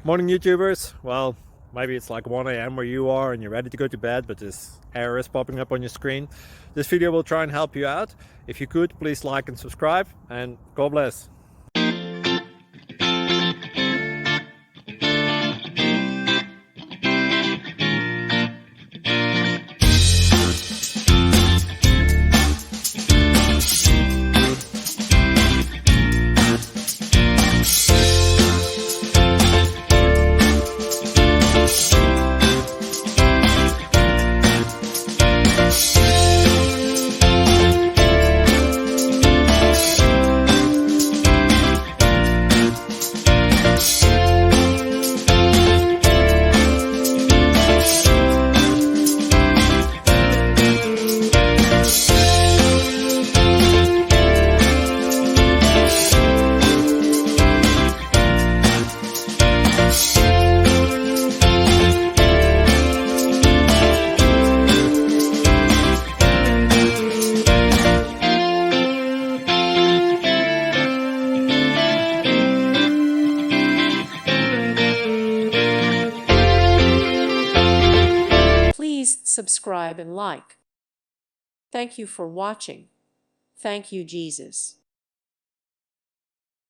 Morning, YouTubers. Well, maybe it's like 1 a.m. where you are and you're ready to go to bed, but this error is popping up on your screen. This video will try and help you out. If you could, please like and subscribe, and God bless. Please subscribe and like. Thank you for watching. Thank you, Jesus.